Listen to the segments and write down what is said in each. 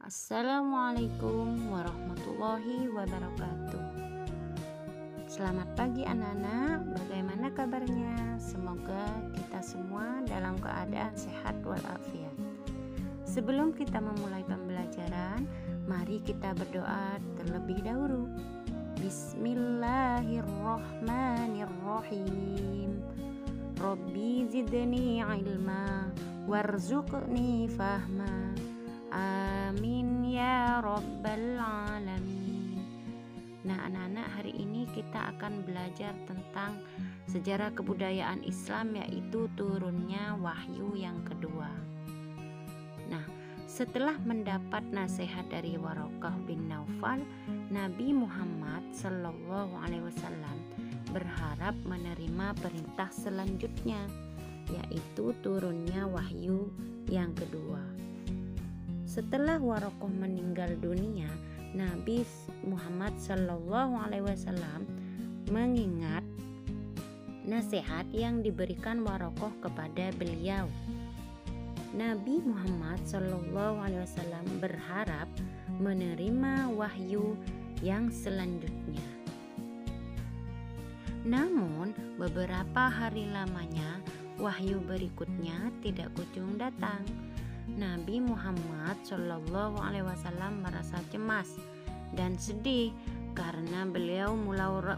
Assalamualaikum warahmatullahi wabarakatuh. Selamat pagi anak-anak, bagaimana kabarnya? Semoga kita semua dalam keadaan sehat walafiat. Sebelum kita memulai pembelajaran, mari kita berdoa terlebih dahulu. Bismillahirrahmanirrahim. Rabbi zidni ilma warzuqni fahma. Amin ya rabbal alamin. Nah anak-anak, hari ini kita akan belajar tentang sejarah kebudayaan Islam, yaitu turunnya wahyu yang kedua. Nah, setelah mendapat nasihat dari Waraqah bin Naufal, Nabi Muhammad SAW berharap menerima perintah selanjutnya, yaitu turunnya wahyu yang kedua. Setelah Waraqah meninggal dunia, Nabi Muhammad SAW mengingat nasihat yang diberikan Waraqah kepada beliau. Nabi Muhammad SAW berharap menerima wahyu yang selanjutnya. Namun beberapa hari lamanya wahyu berikutnya tidak kunjung datang. Nabi Muhammad SAW merasa cemas dan sedih karena beliau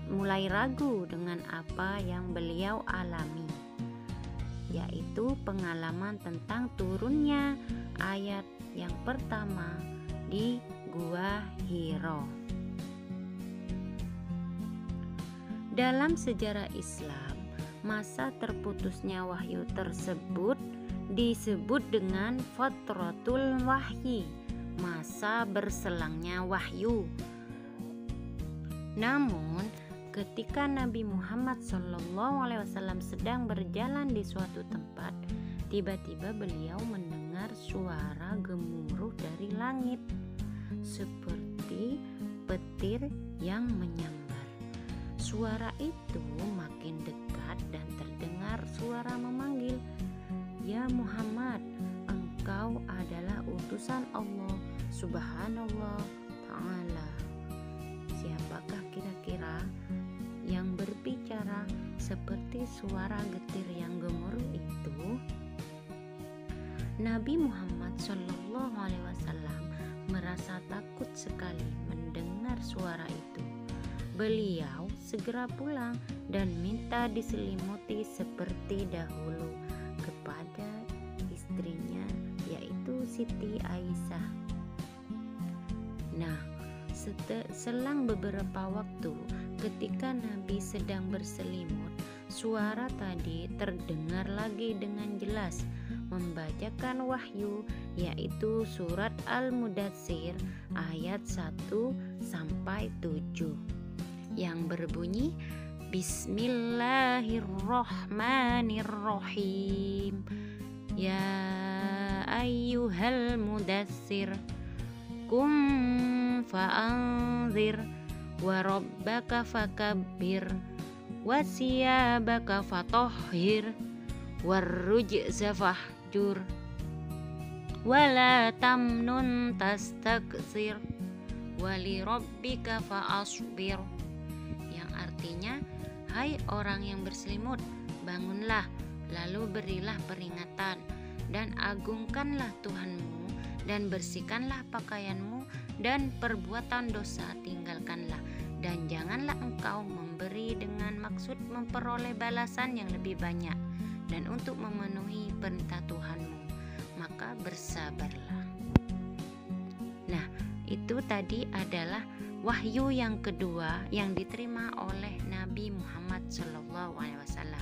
mulai ragu dengan apa yang beliau alami, yaitu pengalaman tentang turunnya ayat yang pertama di Gua Hiro. Dalam sejarah Islam, masa terputusnya wahyu tersebut disebut dengan fatratul wahyi, masa berselangnya wahyu. Namun ketika Nabi Muhammad SAW sedang berjalan di suatu tempat, tiba-tiba beliau mendengar suara gemuruh dari langit seperti petir yang menyambar. Suara itu makin dekat dan terdengar suara memanggil, "Ya Muhammad, engkau adalah utusan Allah Subhanallah Ta'ala." Siapakah kira-kira yang berbicara seperti suara getir yang gemuruh itu? Nabi Muhammad SAW merasa takut sekali mendengar suara itu. Beliau segera pulang dan minta diselimuti seperti dahulu kepada istrinya, yaitu Siti Aisyah. Nah, selang beberapa waktu ketika Nabi sedang berselimut, suara tadi terdengar lagi dengan jelas membacakan wahyu, yaitu surat Al-Mudatsir ayat 1 sampai 7 yang berbunyi, Bismillahirrahmanirrahim. Ya ayyuhal mudassir kum fa'anzir wa rabbaka fakabbir wa siyabaka fatahhir warrujza fahjur wala tamnun tastaksir wali rabbika fa'asbir. Yang artinya, hai orang yang berselimut, bangunlah, lalu berilah peringatan, dan agungkanlah Tuhanmu, dan bersihkanlah pakaianmu, dan perbuatan dosa tinggalkanlah, dan janganlah engkau memberi dengan maksud memperoleh balasan yang lebih banyak, dan untuk memenuhi perintah Tuhanmu, maka bersabarlah. Nah, itu tadi adalah wahyu yang kedua yang diterima oleh Nabi Muhammad SAW.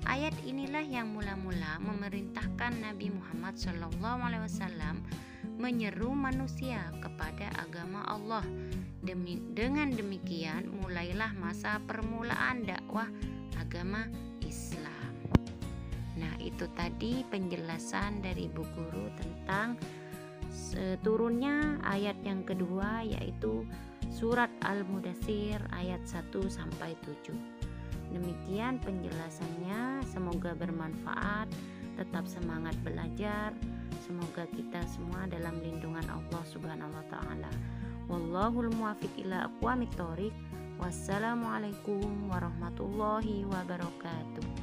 Ayat inilah yang mula-mula memerintahkan Nabi Muhammad SAW menyeru manusia kepada agama Allah. Dengan demikian mulailah masa permulaan dakwah agama Islam. Nah, itu tadi penjelasan dari Bu Guru tentang turunnya ayat yang kedua, yaitu surat Al-Mudatsir ayat 1 sampai 7. Demikian penjelasannya, semoga bermanfaat. Tetap semangat belajar. Semoga kita semua dalam lindungan Allah Subhanahu wa taala. Wallahul muwaffiq ila aqwamit thoriq. Wassalamualaikum warahmatullahi wabarakatuh.